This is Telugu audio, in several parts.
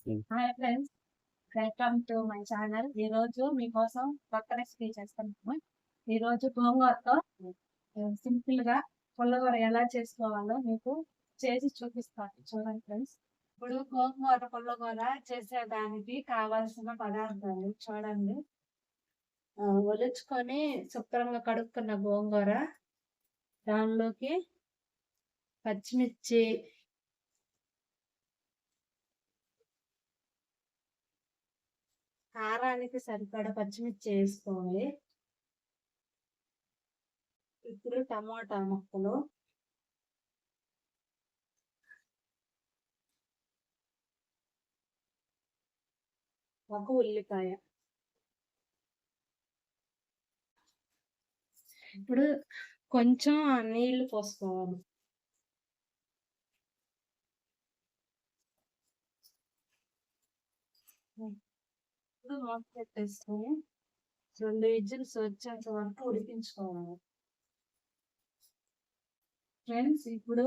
Hi friends, welcome to my channel. ఈ రోజు మీకోసం కొత్త రెసిపీ చేస్తున్నాము. ఈ రోజు గోంగూరతో సింపుల్ గా పుల్లగూర ఎలా చేసుకోవాలో మీకు చేసి చూపిస్తాను. చూడండి ఫ్రెండ్స్, ఇప్పుడు గోంగూర పుల్లగూర చేసేదానికి కావాల్సిన పదార్థాలు చూడండి. ఒలుచుకొని శుభ్రంగా కడుక్కున్న గోంగూర, దానిలోకి పచ్చిమిర్చి, కారానికి సరిపడా పచ్చిమిర్చి వేసుకోవాలి. ఇప్పుడు టమోటా ముక్కలు, ఒక ఉల్లిపాయ. ఇప్పుడు కొంచెం నీళ్లు పోసుకోవాలి. ఇప్పుడు మూత పెట్టేసుకొని 2 విజిల్స్ వచ్చేంత వరకు ఉడికించుకోవాలి. ఫ్రెండ్స్, ఇప్పుడు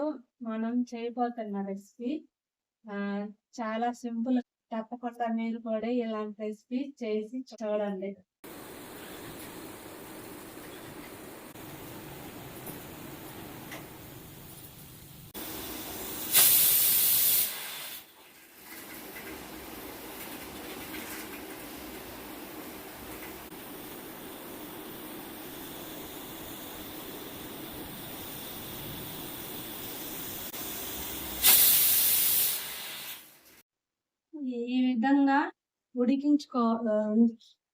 మనం చేయబోతున్న రెసిపీ చాలా సింపుల్. తప్పకుండా మీరు కూడా ఇలాంటి రెసిపీ చేసి చూడండి. ఈ విధంగా ఉడికించుకో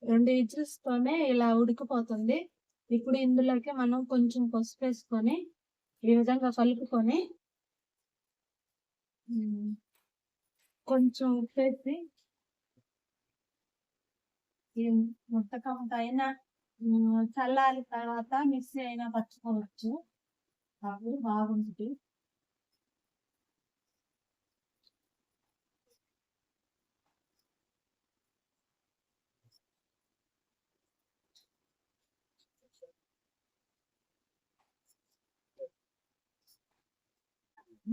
2 విజిల్స్ తోనే ఇలా ఉడికిపోతుంది. ఇప్పుడు ఇందులోకి మనం కొంచెం పసుపు వేసుకొని ఈ విధంగా కలుపుకొని కొంచెం ఉప్పేసి ఈ ముట్టకంత అయినా చల్లారిన తర్వాత మిక్సీ అయినా పట్టుకోవచ్చు. అప్పుడు బాగుంటుంది.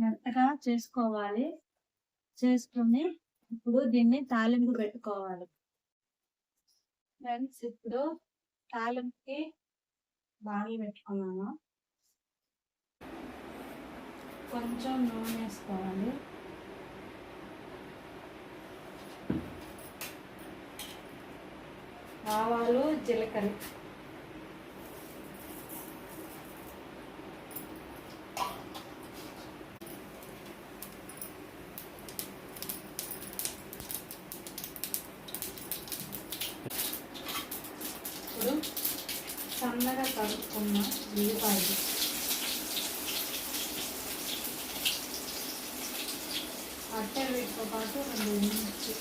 మెత్తగా చేసుకోవాలి. చేసుకుని ఇప్పుడు దీన్ని తాలింపు పెట్టుకోవాలి. ఫ్రెండ్స్, ఇప్పుడు తాలింపుకి బాగా పెట్టుకున్నాను. కొంచెం నూనె వేసుకోవాలి. ఆవాలు, జీలకర్ర, ఇప్పుడు సన్నగా కలుపుకున్న ఉల్లిపాయలు, అట్టే వీటితో పాటు 2 ఎండుమిర్చి,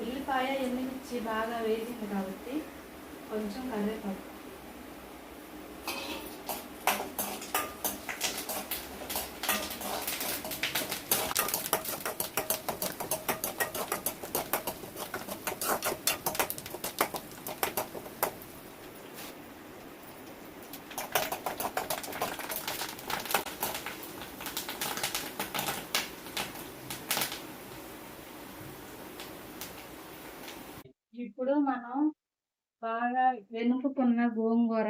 ఉల్లిపాయ ఎండుమిర్చి బాగా వేసింది కాబట్టి కొంచెం కరివేపాకు, ఇప్పుడు మనం బాగా వెనుపుకున్న గోంగూర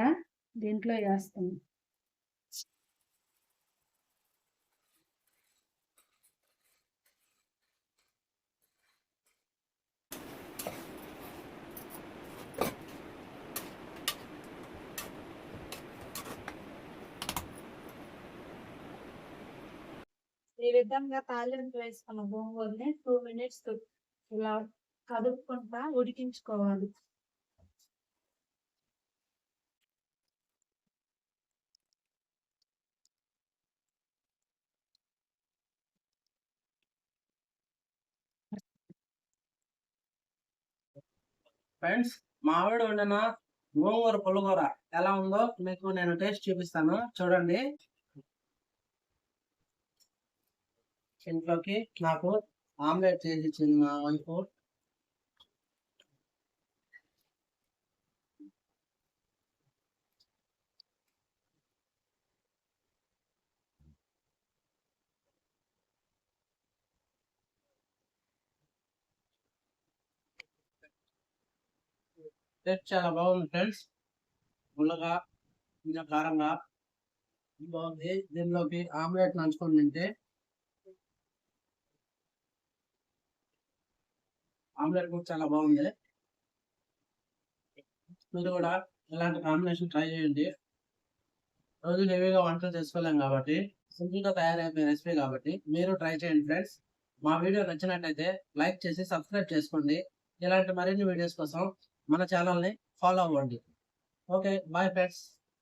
దీంట్లో వేస్తాము. ఈ విధంగా తాలింపు వేసుకున్న గోంగూరని 2 మినిట్స్ ఇలా కదుపుకుంటా ఉడికించుకోవాలి. ఫ్రెండ్స్, మా ఆవిడ వండిన గోంగూర పుల్లగూర ఎలా ఉందో మీకు నేను టేస్ట్ చూపిస్తాను. చూడండి. ఇంట్లోకి నాకు ఆమ్లెట్ చేసి ఇచ్చింది మా వైఫ్. టేస్ట్ చాలా బాగుంది ఫ్రెండ్స్. పుల్లగా ఇంకా కారంగా బాగుంది. దీనిలోకి ఆమ్లెట్ నంచుకొని తింటే ఆమ్లెట్ కూడా చాలా బాగుంది. మీరు కూడా ఇలాంటి కాంబినేషన్ ట్రై చేయండి. రోజు హెవీగా వంటలు చేసుకోలేం కాబట్టి సింపుల్ గా తయారైపోయే రెసిపీ కాబట్టి మీరు ట్రై చేయండి ఫ్రెండ్స్. మా వీడియో నచ్చినట్టయితే లైక్ చేసి సబ్స్క్రైబ్ చేసుకోండి. ఇలాంటి మరిన్ని వీడియోస్ కోసం మన ఛానల్ ని ఫాలో అవ్వండి. Okay, bye friends.